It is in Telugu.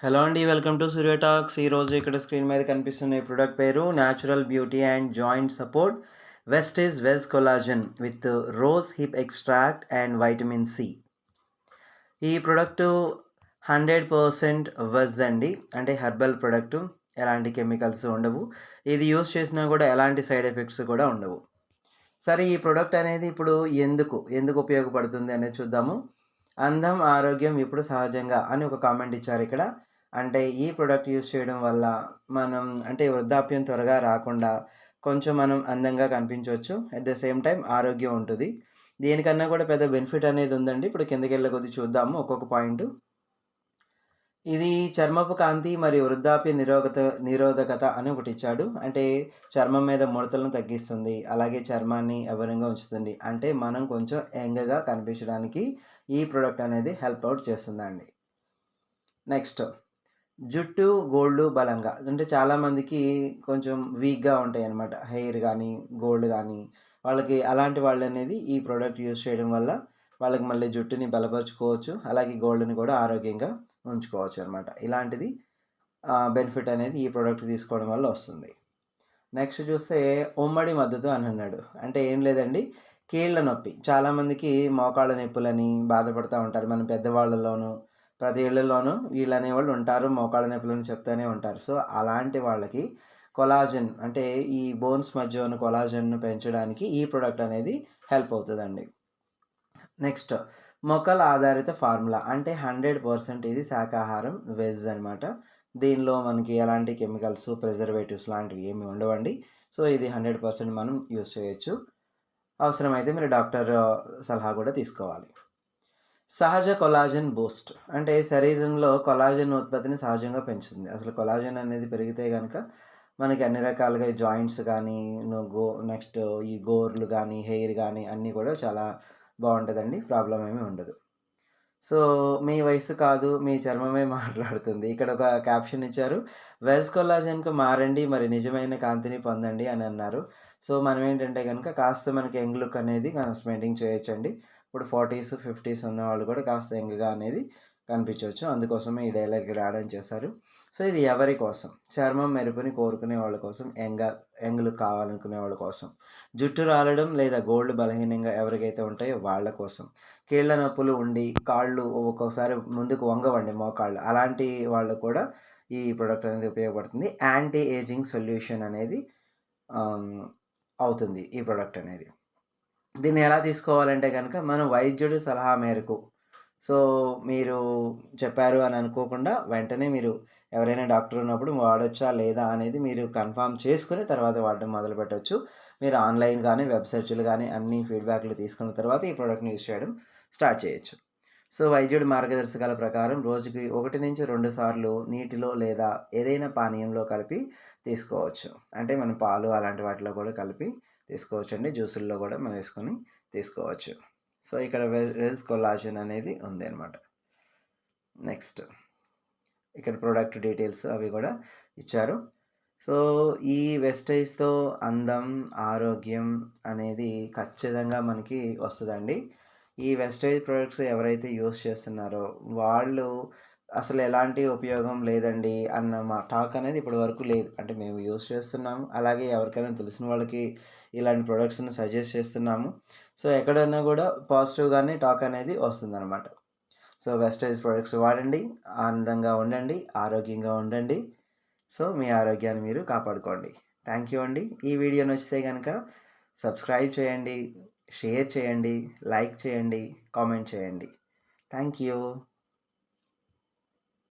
హలో అండి. Welcome to Surya talks. ఈరోజు ఇక్కడ స్క్రీన్ మీద కనిపిస్తున్న ఈ ప్రొడక్ట్ పేరు natural beauty and joint support Vestige veg collagen with rose hip extract and vitamin C. ఈ ప్రొడక్టు 100% వెజ్ అండి. అంటే హెర్బల్ ప్రొడక్టు. ఎలాంటి కెమికల్స్ ఉండవు. ఇది యూజ్ చేసినా కూడా ఎలాంటి సైడ్ ఎఫెక్ట్స్ కూడా ఉండవు. సరే, ఈ ప్రొడక్ట్ అనేది ఇప్పుడు ఎందుకు ఉపయోగపడుతుంది అనేది చూద్దాము. అందం, ఆరోగ్యం ఇప్పుడు సహజంగా అని ఒక కామెంట్ ఇచ్చారు ఇక్కడ. అంటే ఈ ప్రొడక్ట్ యూజ్ చేయడం వల్ల మనం అంటే వృద్ధాప్యం త్వరగా రాకుండా కొంచెం మనం అందంగా కనిపించవచ్చు. అట్ ద సేమ్ టైం ఆరోగ్యం ఉంటుంది. దీనికన్నా కూడా పెద్ద బెనిఫిట్ అనేది ఉందండి. ఇప్పుడు కిందకెళ్ళే కొద్దీ చూద్దాము ఒక్కొక్క పాయింట్. ఇది చర్మపు కాంతి మరియు వృద్ధాప్య నిరోధకత అని ఒకటి ఇచ్చాడు. అంటే చర్మం మీద ముడతలను తగ్గిస్తుంది. అలాగే చర్మాన్ని యవ్వనంగా ఉంచుతుంది. అంటే మనం కొంచెం యంగ్‌గా కనిపించడానికి ఈ ప్రొడక్ట్ అనేది హెల్ప్ అవుట్ చేస్తుందండి. నెక్స్ట్, జుట్టు, గోళ్ళు బలంగా. అంటే చాలామందికి కొంచెం వీక్‌గా ఉంటాయన్నమాట. హెయిర్ గానీ, గోల్డ్ గానీ, వాళ్ళకి అలాంటి వాళ్ళనేది ఈ ప్రొడక్ట్ యూజ్ చేయడం వల్ల వాళ్ళకి మళ్ళీ జుట్టుని బలపరుచుకోవచ్చు. అలాగే గోల్డ్‌ని కూడా ఆరోగ్యంగా ఉంచుకోవచ్చనమాట. ఇలాంటిది బెనిఫిట్ అనేది ఈ ప్రొడక్ట్ తీసుకోవడం వల్ల వస్తుంది. నెక్స్ట్ చూస్తే ఉమ్మడి మద్దతు అని అన్నాడు. అంటే ఏం లేదండి, కీళ్ళ నొప్పి. చాలామందికి మోకాళ్ళ నొప్పులని బాధపడతా ఉంటారు. మన పెద్దవాళ్ళలోనూ, ప్రతి ఇళ్లలోనూ వీళ్ళనేవాళ్ళు ఉంటారు. మోకాళ్ళ నొప్పులని చెప్తూనే ఉంటారు. సో, అలాంటి వాళ్ళకి కొలాజన్ అంటే ఈ బోన్స్ మధ్య ఉన్న కొలాజన్‌ను పెంచడానికి ఈ ప్రొడక్ట్ అనేది హెల్ప్ అవుతదండి. నెక్స్ట్, మొక్కల ఆధారిత ఫార్ములా. అంటే 100% ఇది శాకాహారం, వెజ్ అనమాట. దీనిలో మనకి ఎలాంటి కెమికల్స్, ప్రిజర్వేటివ్స్ లాంటివి ఏమి ఉండవండి. సో, ఇది 100% మనం యూజ్ చేయొచ్చు. అవసరమైతే మీరు డాక్టర్ సలహా కూడా తీసుకోవాలి. సహజ కొలాజన్ బూస్ట్. అంటే శరీరంలో కొలాజన్ ఉత్పత్తిని సహజంగా పెంచుతుంది. అసలు కొలాజన్ అనేది పెరిగితే గనక మనకి అన్ని రకాలుగా ఈ జాయింట్స్ గానీ, నెక్స్ట్ ఈ గోర్లు గానీ, హెయిర్ గానీ అన్నీ కూడా చాలా బావుంటదండి. ప్రాబ్లమ్ ఏమీ ఉండదు. సో, మీ వయస్సు కాదు, మీ చర్మమే మాట్లాడుతుంది. ఇక్కడ ఒక క్యాప్షన్ ఇచ్చారు. వెజ్ కొల్లాజెన్‌కు మారండి, మరి నిజమైన కాంతిని పొందండి అని అన్నారు. సో, మనం ఏంటంటే గనుక కాస్త మనకి యంగ్ లుక్ అనేది మెయింటైన్ చేయొచ్చండి. ఇప్పుడు 40స్, 50స్ ఉన్నవాళ్ళు కూడా కాస్త యంగ్‌గా అనేది కనిపించవచ్చు. అందుకోసమే ఈ డైలాగ్ ఇక్కడ యాడ్ చేశారు. సో, ఇది ఎవరి కోసం? చర్మం మెరుపుని కోరుకునే వాళ్ళ కోసం, యంగ్ లుక్ కావాలనుకునే వాళ్ళ కోసం. జుట్టు రాలడం లేదా గోల్డ్ బలహీనంగా ఎవరికైతే ఉంటాయో వాళ్ళ కోసం. కీళ్ళ నొప్పులు ఉండి, కాళ్ళు ఒక్కోసారి ముందుకు వంగవండి మోకాళ్ళు. అలాంటి వాళ్ళకు కూడా ఈ ప్రొడక్ట్ అనేది ఉపయోగపడుతుంది. యాంటీ ఏజింగ్ సొల్యూషన్ అనేది ఆహ్, అవుతుంది ఈ ప్రొడక్ట్ అనేది. దీన్ని ఎలా తీసుకోవాలంటే గనక మనం వైద్యుడి సలహా మేరకు సో, మీరు చెప్పారు అని అనుకోకుండా వెంటనే మీరు ఎవరైనా డాక్టర్ ఉన్నప్పుడు వాడొచ్చా లేదా అనేది మీరు కన్ఫర్మ్ చేసుకొని తర్వాత వాడడం మొదలుపెట్టొచ్చు. మీరు ఆన్‌లైన్ గానీ, వెబ్ సెర్చ్‌లు గానీ అన్ని ఫీడ్‌బ్యాక్‌లు తీసుకున్న తర్వాత ఈ ప్రొడక్ట్‌ని యూజ్ చేయడం స్టార్ట్ చేయొచ్చు. సో, వైద్యుడి మార్గదర్శకాల ప్రకారం రోజుకి 1-2 సార్లు నీటిలో లేదా ఏదైనా పానీయంలో కలిపి తీసుకోవచ్చు. అంటే మనం పాలు అలాంటి వాటిలో కూడా కలిపి తీసుకోవచ్చండి. జ్యూసుల్లో కూడా మనం వేసుకొని తీసుకోవచ్చు. సో, ఇక్కడ వెజ్ కొల్లాజెన్ అనేది ఉందనమాట. నెక్స్ట్, ఇక్కడ ప్రొడక్ట్ డీటెయిల్స్ అవి కూడా ఇచ్చారు. సో, ఈ వెస్టేజ్‌తో అందం, ఆరోగ్యం అనేది ఖచ్చితంగా మనకి వస్తదండి. ఈ వెస్టేజ్ ప్రొడక్ట్స్ ఎవరైతే యూజ్ చేస్తున్నారో వాళ్ళు అసలు ఎలాంటి ఉపయోగం లేదండి అన్న టాక్ అనేది ఇప్పటి వరకు లేదు. అంటే మేము యూజ్ చేస్తున్నాము. అలాగే ఎవరికైనా తెలిసిన వాళ్ళకి ఇలాంటి ప్రొడక్ట్స్‌ని సజెస్ట్ చేస్తున్నాము. సో, ఎక్కడన్నా కూడా పాజిటివ్‌గానే టాక్ అనేది వస్తుందనమాట. సో, వెస్టేజ్ ప్రొడక్ట్స్ వాడండి. ఆనందంగా ఉండండి. ఆరోగ్యంగా ఉండండి. సో, మీ ఆరోగ్యాన్ని మీరు కాపాడుకోండి. థ్యాంక్ యూ అండి. ఈ వీడియో నచ్చితే గనక సబ్స్క్రైబ్ చేయండి, షేర్ చేయండి, లైక్ చేయండి, కామెంట్ చేయండి. Thank you.